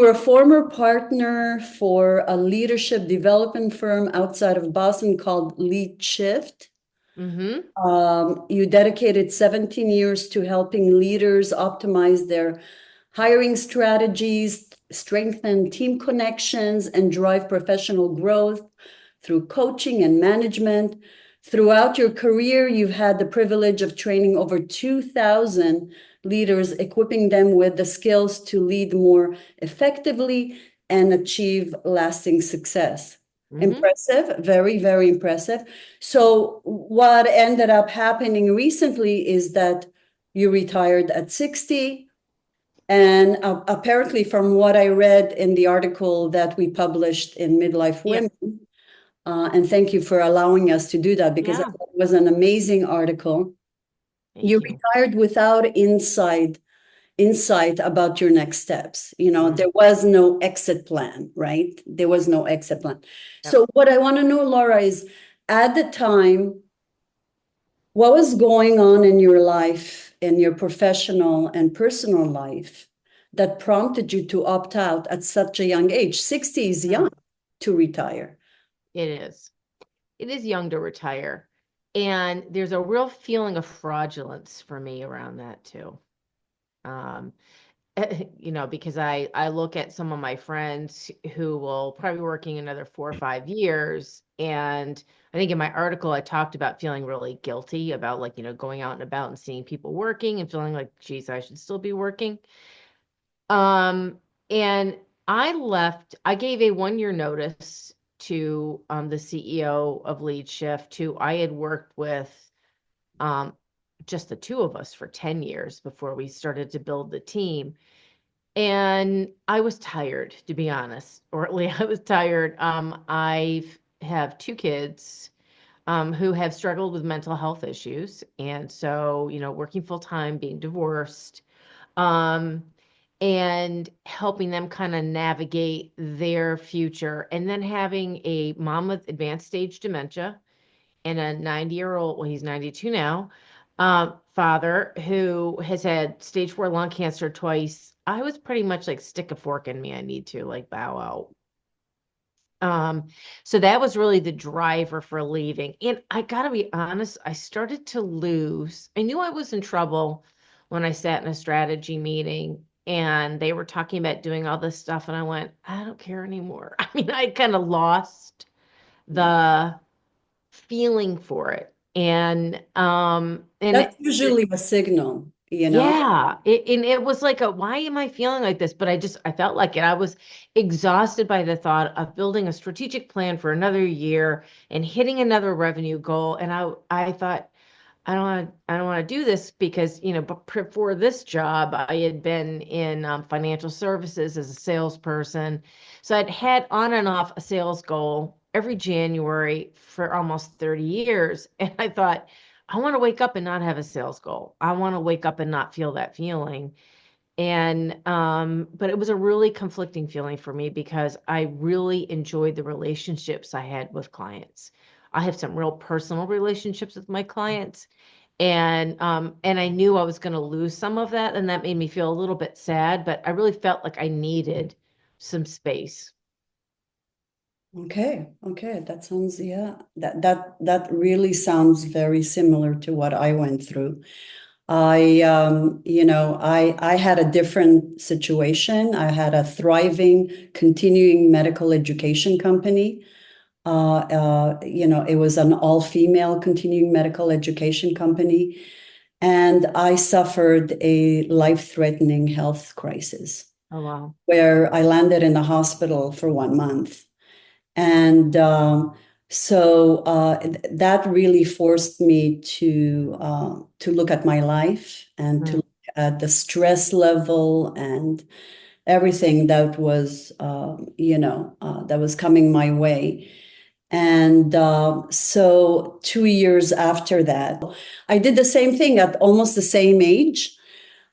We're a former partner for a leadership development firm outside of Boston called Lead Shift. Mm-hmm. You dedicated 17 years to helping leaders optimize their hiring strategies, strengthen team connections, and drive professional growth through coaching and management. Throughout your career, you've had the privilege of training over 2,000 leaders, equipping them with the skills to lead more effectively and achieve lasting success. Mm-hmm. Impressive, very, very impressive. So what ended up happening recently is that you retired at 60. And apparently, from what I read in the article that we published in Midlife Yeah. Women, and thank you for allowing us to do that because it Yeah. was an amazing article. You Thank you. retired without insight about your next steps. Mm. There was no exit plan, right? There was no exit plan. Yep. So what I want to know, Laura, is at the time, what was going on in your life, in your professional and personal life, that prompted you to opt out at such a young age? 60 is Mm. young to retire. It is. It is young to retire. And there's a real feeling of fraudulence for me around that too. Um, because I look at some of my friends who will probably be working another 4 or 5 years. And I think in my article, I talked about feeling really guilty about like, going out and about and seeing people working and feeling like, geez, I should still be working. Um, and I gave a 1 year notice to the CEO of Lead Shift, who I had worked with um, just the two of us for 10 years before we started to build the team. And I was tired, to be honest, or at least I was tired. I have two kids who have struggled with mental health issues. And so, working full time, being divorced, um, and helping them kind of navigate their future. And then having a mom with advanced stage dementia and a 90-year-old, well, he's 92 now, father who has had stage 4 lung cancer twice. I was pretty much like, stick a fork in me. I need to like bow out. Um, so that was really the driver for leaving. And I gotta be honest, I started to lose. I knew I was in trouble when I sat in a strategy meeting and they were talking about doing all this stuff, and I went, I don't care anymore. I mean, I kind of lost Yeah. the feeling for it. And That's usually a signal. yeah, and it was like why am I feeling like this? But I felt like it. I was exhausted by the thought of building a strategic plan for another year and hitting another revenue goal. And I thought, I don't want to do this because, but before this job, I had been in financial services as a salesperson. So I'd had on and off a sales goal every January for almost 30 years. And I thought, I want to wake up and not have a sales goal. I want to wake up and not feel that feeling. And but it was a really conflicting feeling for me because I really enjoyed the relationships I had with clients. I have some real personal relationships with my clients, and I knew I was going to lose some of that, and that made me feel a little bit sad, but I really felt like I needed some space. Okay, okay, that sounds, yeah, that really sounds very similar to what I went through. I had a different situation. I had a thriving continuing medical education company. It was an all-female continuing medical education company, and I suffered a life-threatening health crisis Oh, wow. where I landed in the hospital for 1 month. And that really forced me to look at my life and to Mm. look at the stress level and everything that was coming my way. And so 2 years after that, I did the same thing at almost the same age.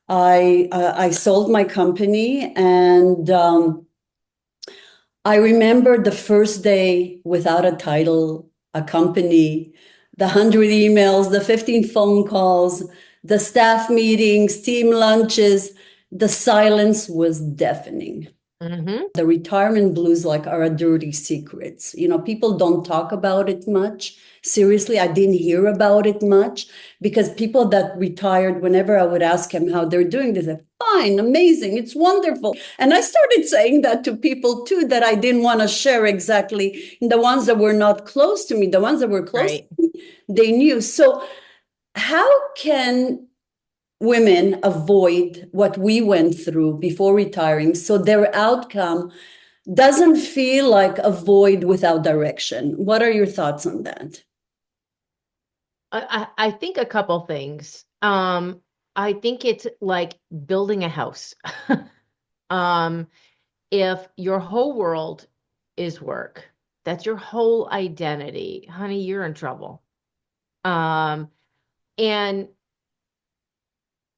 I sold my company, and I remember the first day without a title, a company, the 100 emails, the 15 phone calls, the staff meetings, team lunches. The silence was deafening. Mm-hmm. The retirement blues like are a dirty secrets. People don't talk about it much. Seriously, I didn't hear about it much because people that retired, whenever I would ask them how they're doing, they said, fine, amazing, it's wonderful. And I started saying that to people too, that I didn't want to share exactly. The ones that were not close to me, the ones that were close to Right. me, they knew. So how can women avoid what we went through before retiring so their outcome doesn't feel like a void without direction? What are your thoughts on that? I think a couple things. I think it's like building a house. Um, if your whole world is work, that's your whole identity, honey, you're in trouble. Um, and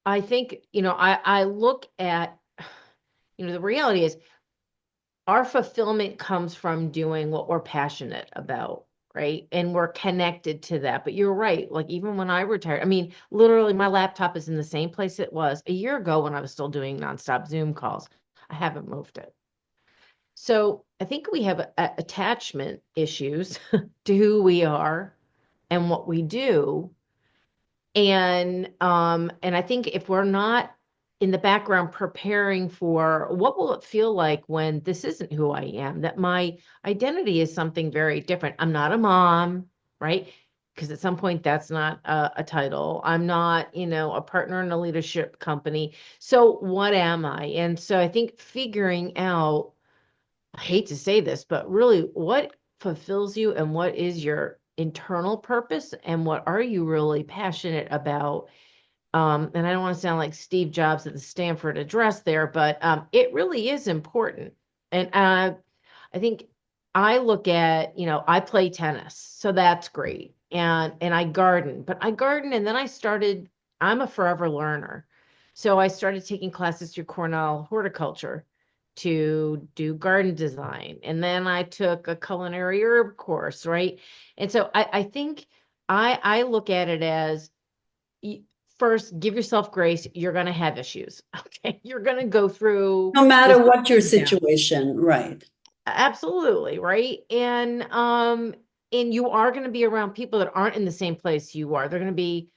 I think, I look at, the reality is our fulfillment comes from doing what we're passionate about, right? And we're connected to that. But you're right. Like even when I retired, I mean, literally my laptop is in the same place it was a year ago when I was still doing nonstop Zoom calls. I haven't moved it. So I think we have attachment issues to who we are and what we do. And I think if we're not in the background preparing for what will it feel like when this isn't who I am, that my identity is something very different. I'm not a mom, right? Because at some point that's not a title. I'm not, a partner in a leadership company. So what am I? And so I think figuring out, I hate to say this, but really what fulfills you and what is your internal purpose and what are you really passionate about? And I don't want to sound like Steve Jobs at the Stanford address there, but it really is important. And I think I look at, I play tennis, so that's great. And I garden, but I garden and then I'm a forever learner. So I started taking classes through Cornell horticulture to do garden design. And then I took a culinary herb course, right? And so I think I look at it as first, give yourself grace. You're going to have issues. Okay. You're going to go through No this matter up what your and down. situation, right? Absolutely, right? And you are going to be around people that aren't in the same place you are. They're going to be,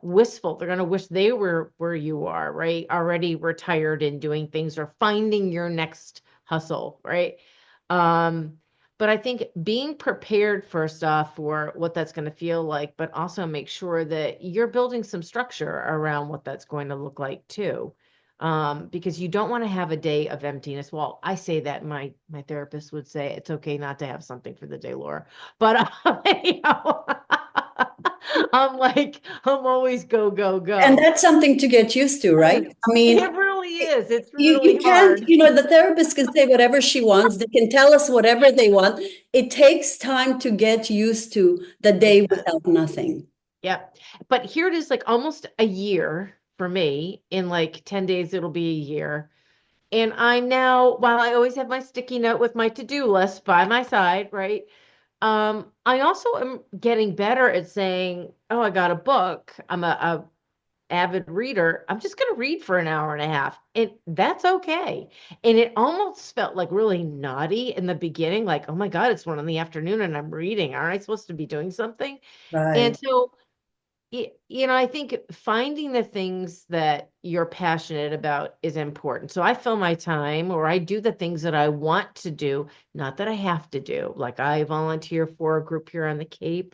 wistful. They're going to wish they were where you are, right? Already retired and doing things or finding your next hustle, right? Um, but I think being prepared first off for what that's going to feel like, but also make sure that you're building some structure around what that's going to look like too, because you don't want to have a day of emptiness. Well, I say that my therapist would say it's okay not to have something for the day, Laura, but I'm always go go And go. that's something to get used to, right? I mean, It really is. It's you really can't, hard. the therapist can say whatever she wants. They can tell us whatever they want. It takes time to get used to the It day does. without nothing. Yep. But here it is, like almost a year for me. In like 10 days, it'll be a year. And I'm now, while I always have my sticky note with my to-do list by my side, right? I also am getting better at saying, oh, I got a book. I'm a avid reader. I'm just going to read for an hour and a half. And that's okay. And it almost felt like really naughty in the beginning, like, oh my God, it's 1 in the afternoon and I'm reading. Aren't I supposed to be doing something? And Right. so I think finding the things that you're passionate about is important. So I fill my time or I do the things that I want to do, not that I have to do. Like I volunteer for a group here on the Cape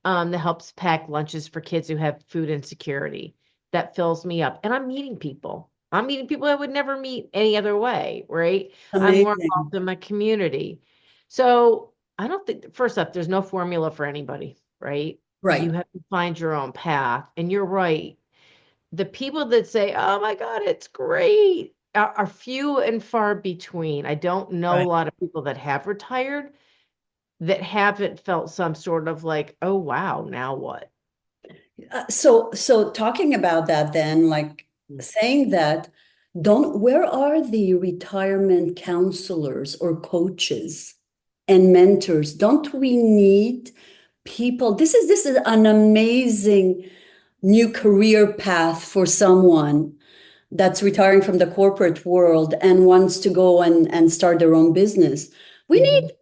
that helps pack lunches for kids who have food insecurity. That fills me up. And I'm meeting people. I'm meeting people I would never meet any other way, right? I'm more Amazing. involved in my community. So I don't think, first up, there's no formula for anybody, right? You Right. have to find your own path. And you're right. The people that say, oh my God, it's great, are few and far between. I don't know a Right. lot of people that have retired that haven't felt some sort of like, oh wow, now what? So talking about that then, like saying that, where are the retirement counselors or coaches and mentors? Don't we need people? This is an amazing new career path for someone that's retiring from the corporate world and wants to go and start their own business. We need,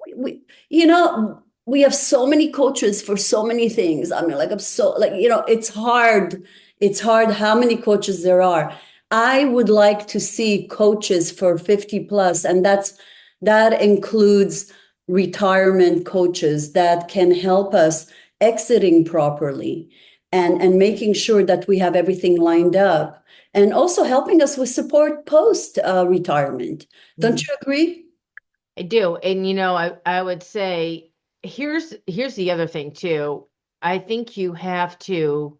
you know, we have so many coaches for so many things. I mean, like, I'm so, like, you know, it's hard. It's hard how many coaches there are. I would like to see coaches for 50 plus, and that includes retirement coaches that can help us exiting properly and making sure that we have everything lined up, and also helping us with support post retirement. Don't you agree? I do. And I would say here's the other thing too. I think you have to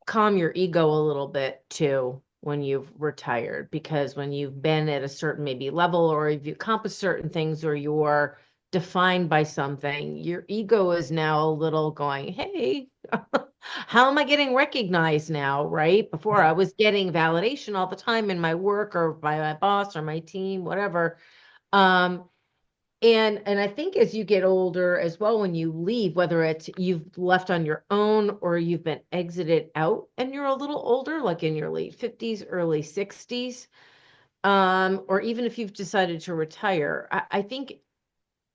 calm your ego a little bit too when you've retired, because when you've been at a certain maybe level, or if you accomplished certain things, or you're defined by something, your ego is now a little going, hey, how am I getting recognized now? Right? Before I was getting validation all the time in my work or by my boss or my team, whatever. Um, and I think as you get older as well, when you leave, whether it's you've left on your own or you've been exited out and you're a little older, like in your late 50s, early 60s, or even if you've decided to retire, I think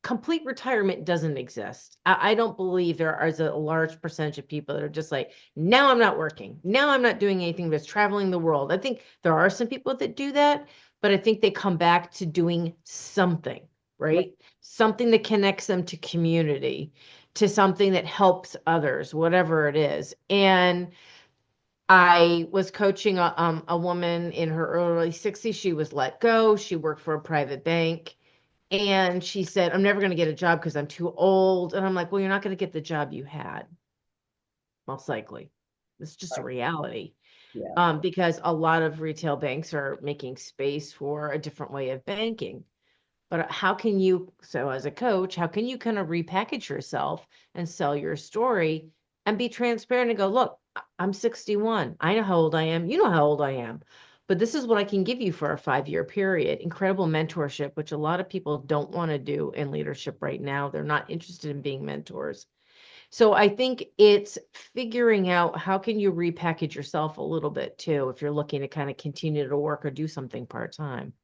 complete retirement doesn't exist. I don't believe there is a large percentage of people that are just like, now I'm not working. Now I'm not doing anything that's traveling the world. I think there are some people that do that, but I think they come back to doing something, right? Something that connects them to community, to something that helps others, whatever it is. And I was coaching a woman in her early 60s. She was let go. She worked for a private bank. And she said, I'm never going to get a job because I'm too old. And I'm like, well, you're not going to get the job you had, most likely. It's just a reality. Yeah. Because a lot of retail banks are making space for a different way of banking. But how can you, so as a coach, how can you kind of repackage yourself and sell your story and be transparent and go, look, I'm 61. I know how old I am. You know how old I am. But this is what I can give you for a 5-year period. Incredible mentorship, which a lot of people don't want to do in leadership right now. They're not interested in being mentors. So I think it's figuring out how can you repackage yourself a little bit too, if you're looking to kind of continue to work or do something part-time.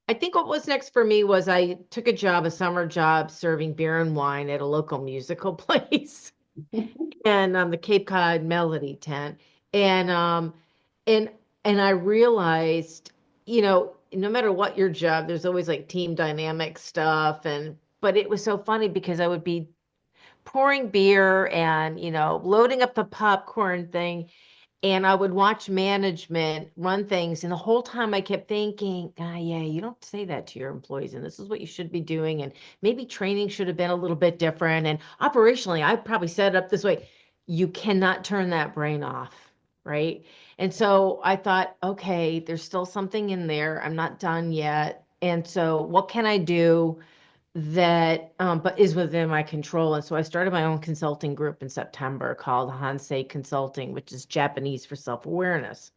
I think what was next for me was I took a summer job serving beer and wine at a local musical place and the Cape Cod Melody tent. And and and I realized, no matter what your job, there's always like team dynamic stuff. But it was so funny because I would be pouring beer and, loading up the popcorn thing, and I would watch management run things. And the whole time I kept thinking, yeah, you don't say that to your employees. And this is what you should be doing. And maybe training should have been a little bit different. And operationally, I probably set it up this way. You cannot turn that brain off. Right. And so I thought, okay, there's still something in there. I'm not done yet. And so what can I do that but is within my control? And so I started my own consulting group in September called Hansei Consulting, which is Japanese for self-awareness.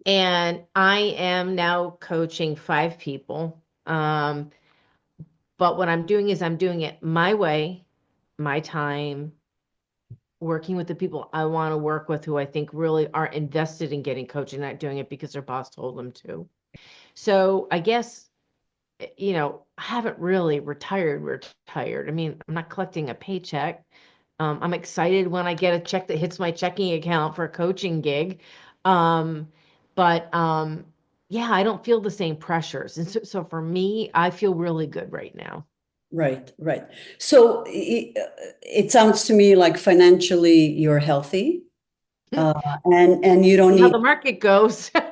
And I am now coaching 5 people. But what I'm doing is I'm doing it my way, my time, working with the people I want to work with, who I think really are invested in getting coaching, not doing it because their boss told them to. So I guess I haven't really retired. I mean, I'm not collecting a paycheck. I'm excited when I get a check that hits my checking account for a coaching gig. But yeah, I don't feel the same pressures. And so for me, I feel really good right now. Right, right. So it sounds to me like financially you're healthy, uh, and you don't See how need the market goes. to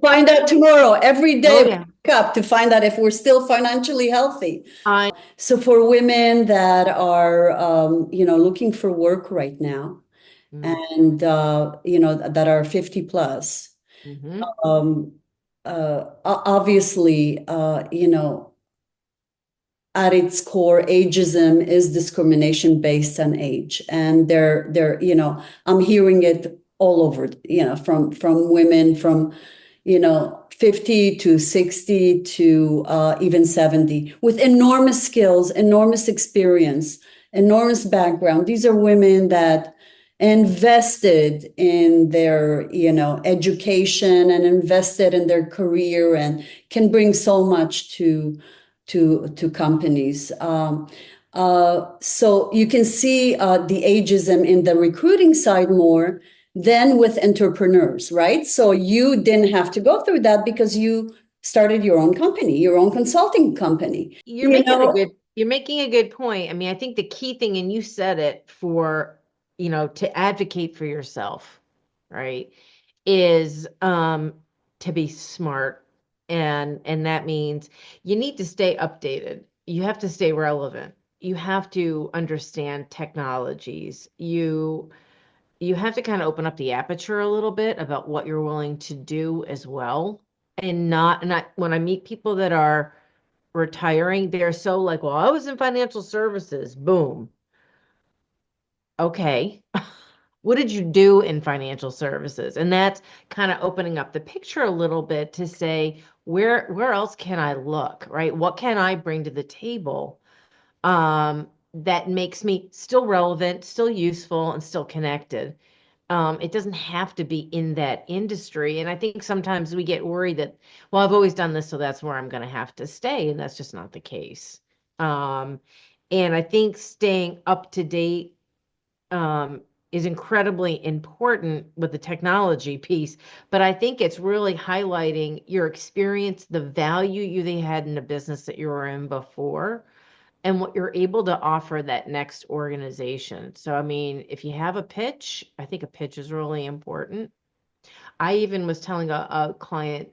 find out tomorrow. Every Oh day we yeah. wake up to find out if we're still financially healthy. I So for women that are, looking for work right now, and that are 50 plus, mm-hmm. um, obviously, at its core, ageism is discrimination based on age, and I'm hearing it all over, from women from 50 to 60 to even 70, with enormous skills, enormous experience, enormous background. These are women that, invested in their, education and invested in their career and can bring so much to companies. So you can see the ageism in the recruiting side more than with entrepreneurs, right? So you didn't have to go through that because you started your own company, your own consulting company. You're making a good point. I mean, I think the key thing, and you said it for, to advocate for yourself, right, is to be smart. And that means you need to stay updated. You have to stay relevant. You have to understand technologies. You have to kind of open up the aperture a little bit about what you're willing to do as well. And not when I meet people that are retiring, they're so like, well, I was in financial services. Boom. Okay. What did you do in financial services? And that's kind of opening up the picture a little bit to say, where else can I look, right? What can I bring to the table that makes me still relevant, still useful, and still connected? It doesn't have to be in that industry. And I think sometimes we get worried that, well, I've always done this, so that's where I'm going to have to stay. And that's just not the case. Um, and I think staying up to date is incredibly important with the technology piece. But I think it's really highlighting your experience, the value they had in the business that you were in before, and what you're able to offer that next organization. So, I mean, if you have a pitch, I think a pitch is really important. I even was telling a client,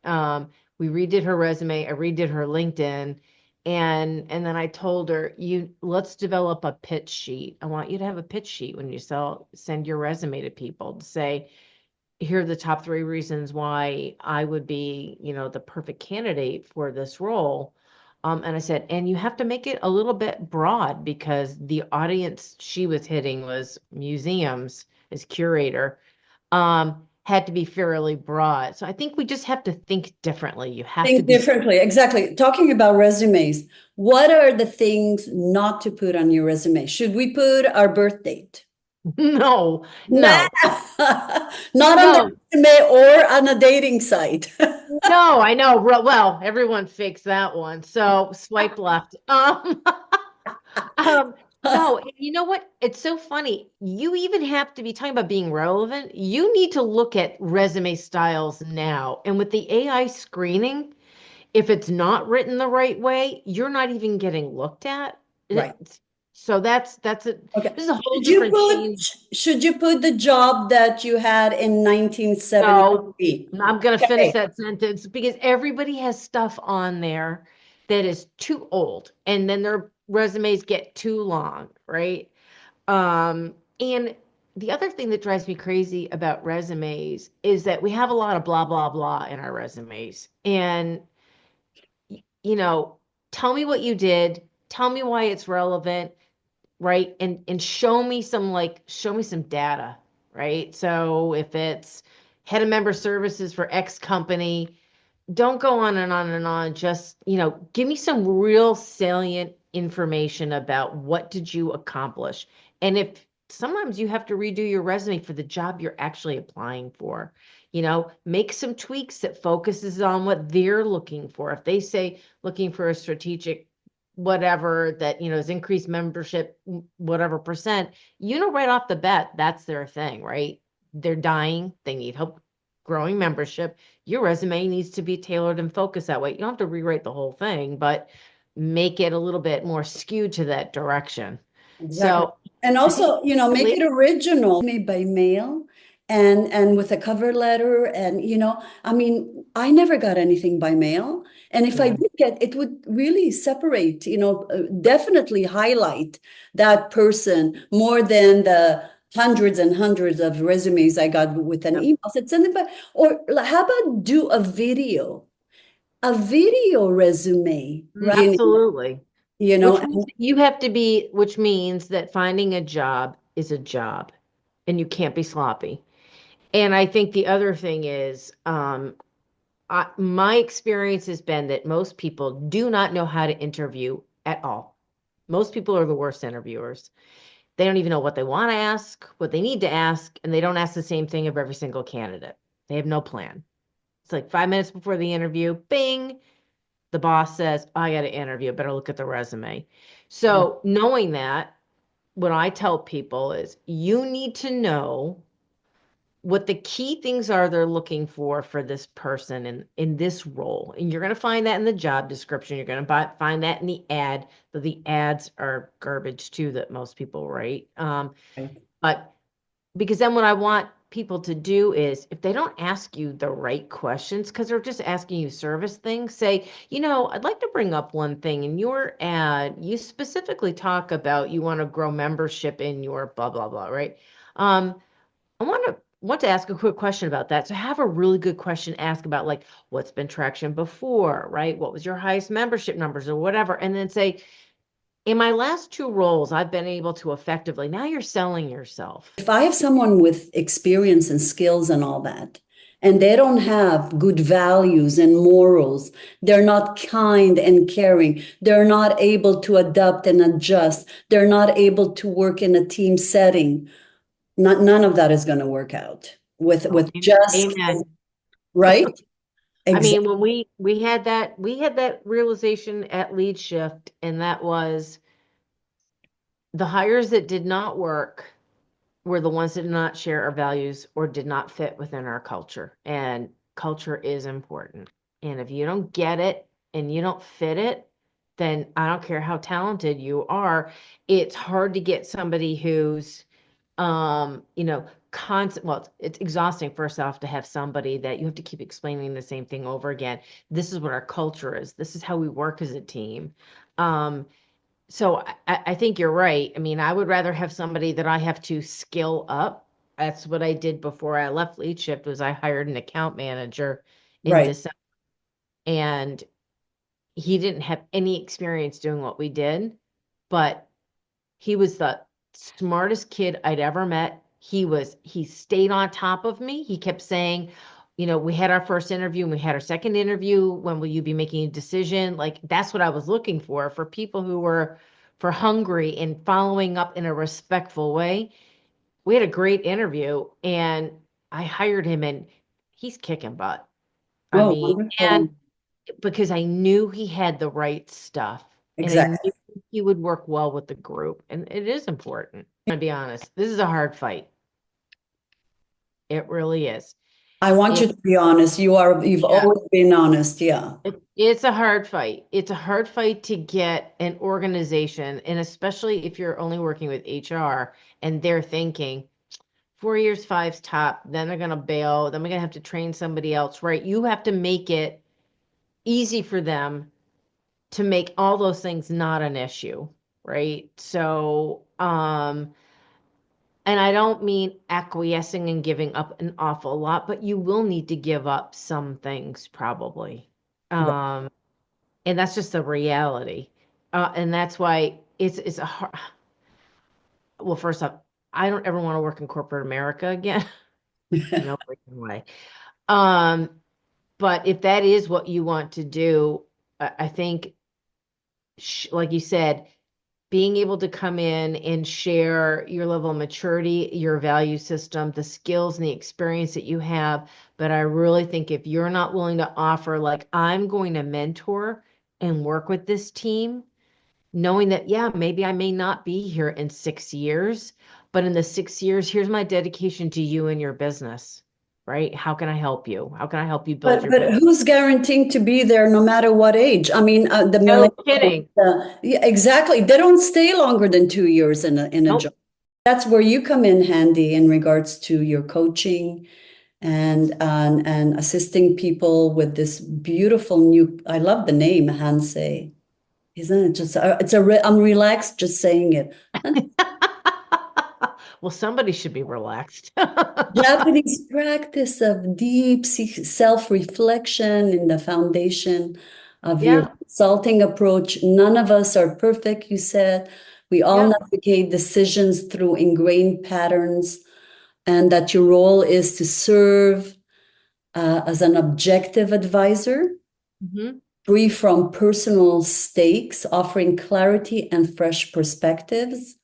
we redid her resume, I redid her LinkedIn, and then I told her, let's develop a pitch sheet. I want you to have a pitch sheet when you send your resume to people to say, here are the top 3 reasons why I would be, the perfect candidate for this role. And I said, and you have to make it a little bit broad because the audience she was hitting was museums as curator, had to be fairly broad. So I think we just have to think differently. You have to Think be. differently. Exactly. Talking about resumes, what are the things not to put on your resume? Should we put our birth date? No, Nah. no, Not on the no, resume or on a dating site. no, I know. Well, everyone fakes that one. So swipe left. Um, no, and you know what? It's so funny. You even have to be talking about being relevant. You need to look at resume styles now. And with the AI screening, if it's not written the right way, you're not even getting looked at. Right. So that's it. Okay. This is a whole Should you different put change. should you put the job that you had in No, 1973? I'm going to finish Okay. that sentence because everybody has stuff on there that is too old, and then their resumes get too long, right? And the other thing that drives me crazy about resumes is that we have a lot of blah, blah, blah in our resumes. And, you know, tell me what you did, tell me why it's relevant, right? And show me some data, right? So if it's head of member services for X company, don't go on and on and on. Just, give me some real salient information about what did you accomplish. And if sometimes you have to redo your resume for the job you're actually applying for, make some tweaks that focuses on what they're looking for. If they say looking for a strategic whatever that, is increased membership, whatever percent, right off the bat, that's their thing, right? They're dying, they need help growing membership. Your resume needs to be tailored and focused that way. You don't have to rewrite the whole thing, but make it a little bit more skewed to that direction. Exactly. So And I think also, make it original, made by mail and with a cover letter. And, I mean, I never got anything by mail. And if I yeah, did get, it would really separate, definitely highlight that person more than the hundreds and hundreds of resumes I got with an yep, email. Said send it back. Or how about do a video resume, right? absolutely. You know, Which means that you have to be, which means that finding a job is a job and you can't be sloppy. And I think the other thing is, my experience has been that most people do not know how to interview at all. Most people are the worst interviewers. They don't even know what they want to ask, what they need to ask, and they don't ask the same thing of every single candidate. They have no plan. It's like 5 minutes before the interview, bing, the boss says, I got to interview, better look at the resume. So knowing that, what I tell people is you need to know what the key things are they're looking for this person in this role. And you're going to find that in the job description. You're going to find that in the ad, though the ads are garbage too that most people write. Right. But because then what I want people to do is if they don't ask you the right questions, because they're just asking you service things, say, I'd like to bring up one thing. In your ad, you specifically talk about you want to grow membership in your blah, blah, blah, right? I want to ask a quick question about that. So have a really good question ask about like what's been traction before, right? What was your highest membership numbers or whatever? And then say, in my last 2 roles, I've been able to effectively, now you're selling yourself. If I have someone with experience and skills and all that, and they don't have good values and morals, they're not kind and caring, they're not able to adapt and adjust, they're not able to work in a team setting, none of that is going to work out with Oh, just amen. right. I mean, Exactly. when we had that realization at Lead Shift, and that was the hires that did not work were the ones that did not share our values or did not fit within our culture. And culture is important. And if you don't get it and you don't fit it, then I don't care how talented you are, it's hard to get somebody who's constant. Well, it's exhausting first off to have somebody that you have to keep explaining the same thing over again. This is what our culture is. This is how we work as a team. So I think you're right. I mean, I would rather have somebody that I have to skill up. That's what I did before I left Lead Shift was I hired an account manager in Right. December, and he didn't have any experience doing what we did, but he was the smartest kid I'd ever met. He stayed on top of me. He kept saying, we had our first interview and we had our second interview. When will you be making a decision? Like that's what I was looking for people who were for hungry and following up in a respectful way. We had a great interview and I hired him and he's kicking butt. I Oh, mean, and wonderful. because I knew he had the right stuff and I knew Exactly. he would work well with the group. And it is important. I'm gonna be honest. This is a hard fight. It really is. I want you It, to be honest. You've yeah, always been honest. Yeah. it's a hard fight. It's a hard fight to get an organization, and especially if you're only working with HR and they're thinking 4 years, five's top, then they're gonna bail, then we're gonna have to train somebody else, right? You have to make it easy for them to make all those things not an issue, right? So, and I don't mean acquiescing and giving up an awful lot, but you will need to give up some things probably. Um, and that's just the reality. And that's why it's a hard, well, first off, I don't ever want to work in corporate America again. No freaking way. Um, but if that is what you want to do, I think, like you said, being able to come in and share your level of maturity, your value system, the skills and the experience that you have. But I really think if you're not willing to offer, like, I'm going to mentor and work with this team, knowing that, yeah, maybe I may not be here in 6 years, but in the 6 years, here's my dedication to you and your business, right? How can I help you? How can I help you build But your business? who's guaranteeing to be there no matter what age? I mean, the No millennials, kidding. yeah, exactly. They don't stay longer than 2 years in a job. Nope. That's where you come in handy in regards to your coaching and assisting people with this beautiful new. I love the name Hansei. Isn't it just? I'm relaxed just saying it. Well, somebody should be relaxed. Japanese practice of deep self-reflection in the foundation of your Yeah. consulting approach. None of us are perfect, you said. We all Yep. navigate decisions through ingrained patterns, and that your role is to serve as an objective advisor, Hmm. free from personal stakes, offering clarity and fresh perspectives.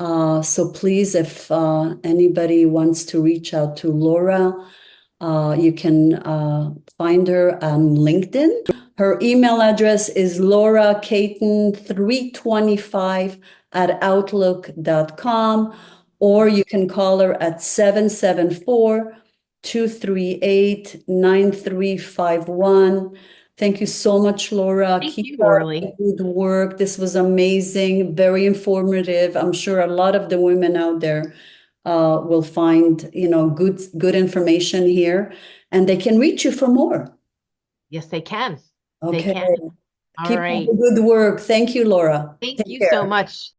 So please, if anybody wants to reach out to Laura, you can find her on LinkedIn. Her email address is lauracaton325@outlook.com, or you can call her at 774-238-9351. Thank you so much, Laura. Thank Keep you, up Orly. the good work. This was amazing, very informative. I'm sure a lot of the women out there will find, good information here, and they can reach you for more. Yes, they can. They Okay. can. All Keep up right. the good work. Thank you, Laura. Thank Take you so care. much.